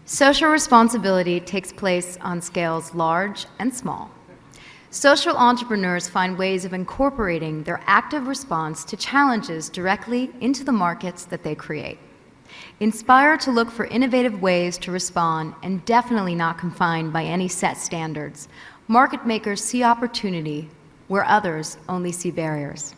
Social responsibility takes place on scales large and small. Social entrepreneurs find ways of incorporating their active response to challenges directly into the markets that they create. Inspire to look for innovative ways to respond and definitely not confined by any set standards. Market makers see opportunity where others only see barriers.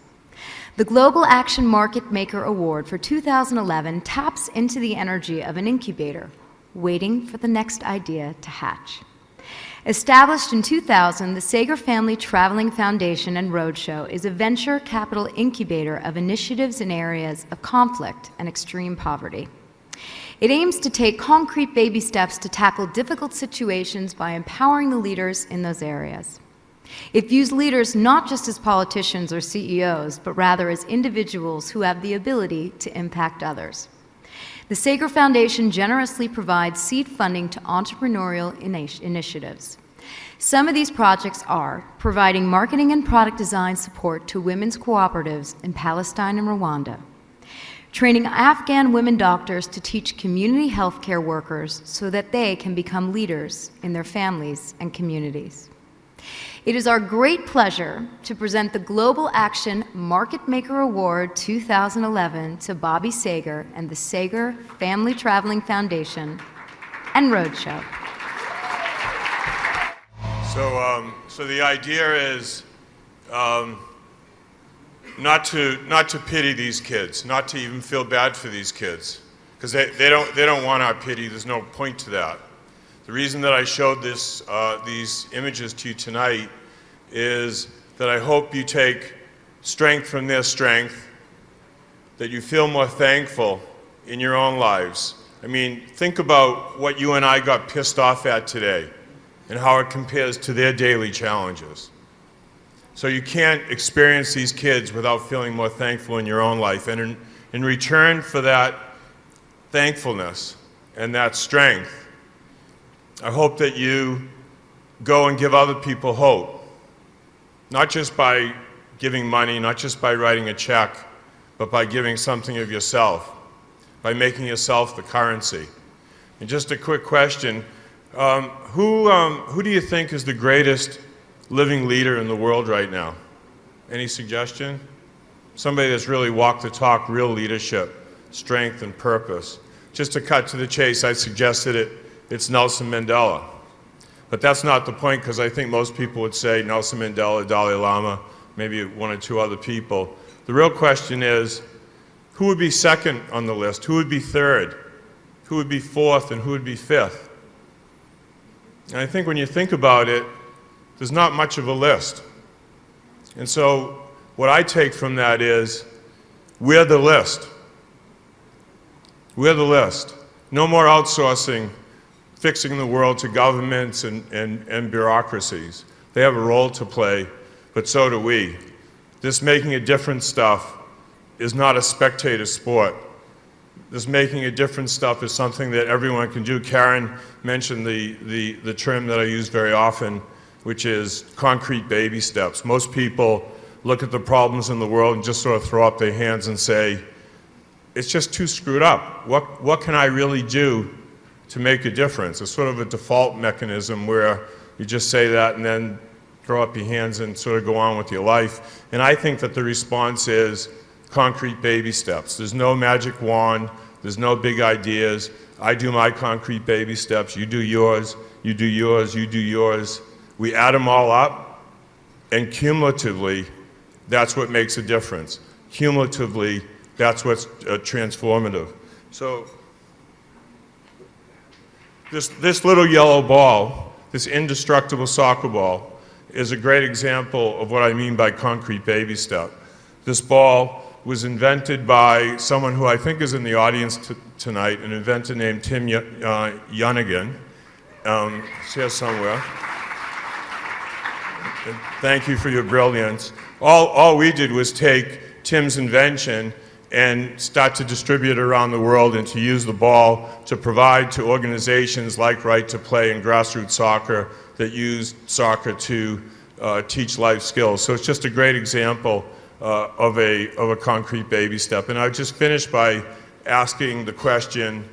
The Global Action Market Maker Award for 2011 taps into the energy of an incubator, waiting for the next idea to hatch. Established in 2000, the Sager Family Traveling Foundation and Roadshow is a venture capital incubator of initiatives in areas of conflict and extreme poverty. It aims to take concrete baby steps to tackle difficult situations by empowering the leaders in those areas. It views leaders not just as politicians or CEOs, but rather as individuals who have the ability to impact others. The Sager Foundation generously provides seed funding to entrepreneurial initiatives. Some of these projects are providing marketing and product design support to women's cooperatives in Palestine and Rwanda, training Afghan women doctors to teach community healthcare workers so that they can become leaders in their families and communities. It is our great pleasure to present the Global Action Market Maker Award 2011 to Bobby Sager and the Sager Family Traveling and Roadshow. So the idea is not to pity these kids, not to even feel bad for these kids, because they don't want our pity. There's no point to that. The reason that I showed these images to you tonight is that I hope you take strength from their strength, that you feel more thankful in your own lives. I mean, think about what you and I got pissed off at today and how it compares to their daily challenges. So you can't experience these kids without feeling more thankful in your own life. And in return for that thankfulness and that strength, I hope that you go and give other people hope. Not just by giving money, not just by writing a check, but by giving something of yourself, by making yourself the currency. And just a quick question, who do you think is the greatest living leader in the world right now? Any suggestion? Somebody that's really walked the talk, real leadership, strength and purpose. Just to cut to the chase, I suggested it's Nelson Mandela. But that's not the point, because I think most people would say Nelson Mandela, Dalai Lama, maybe one or two other people. The real question is, who would be second on the list? Who would be third? Who would be fourth? And who would be fifth? And I think when you think about it, there's not much of a list. And so what I take from that is, we're the list. We're the list. No more outsourcing, fixing the world to governments and bureaucracies. They have a role to play, but so do we. This making a difference stuff is not a spectator sport. This making a difference stuff is something that everyone can do. Karen mentioned the term that I use very often, which is concrete baby steps. Most people look at the problems in the world and just sort of throw up their hands and say, it's just too screwed up. What can I really do to make a difference? It's sort of a default mechanism where you just say that and then throw up your hands and sort of go on with your life. And I think that the response is concrete baby steps. There's no magic wand, there's no big ideas. I do my concrete baby steps, you do yours, you do yours, you do yours. We add them all up, and cumulatively, that's what makes a difference. Cumulatively, that's what's transformative. So this little yellow ball, this indestructible soccer ball, is a great example of what I mean by concrete baby step. This ball was invented by someone who I think is in the audience tonight, an inventor named Tim Yunigan. It's here somewhere. Thank you for your brilliance. All we did was take Tim's invention and start to distribute it around the world and to use the ball to provide to organizations like Right to Play and Grassroots Soccer that use soccer to teach life skills. So it's just a great example of a concrete baby step. And I just finished by asking the question,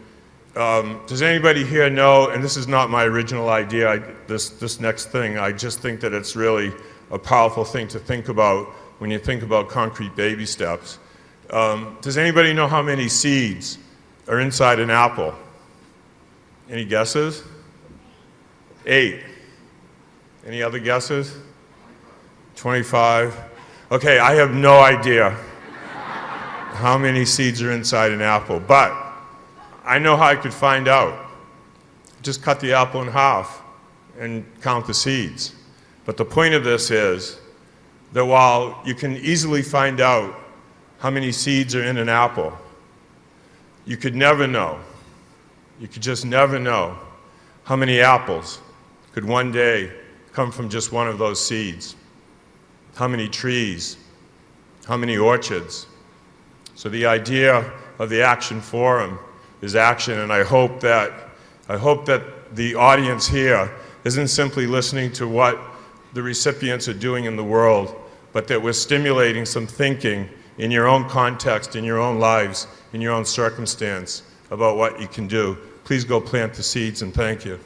Does anybody here know, and this is not my original idea, this next thing, I just think that it's really a powerful thing to think about when you think about concrete baby steps. Does anybody know how many seeds are inside an apple? Any guesses? 8. Any other guesses? 25. Okay, I have no idea how many seeds are inside an apple, but I know how I could find out. Just cut the apple in half and count the seeds. But the point of this is that while you can easily find out how many seeds are in an apple, you could never know, you could just never know how many apples could one day come from just one of those seeds. How many trees, how many orchards. So the idea of the Action Forum is action, and I hope that the audience here isn't simply listening to what the recipients are doing in the world, but that we're stimulating some thinking in your own context, in your own lives, in your own circumstance about what you can do. Please go plant the seeds, and thank you.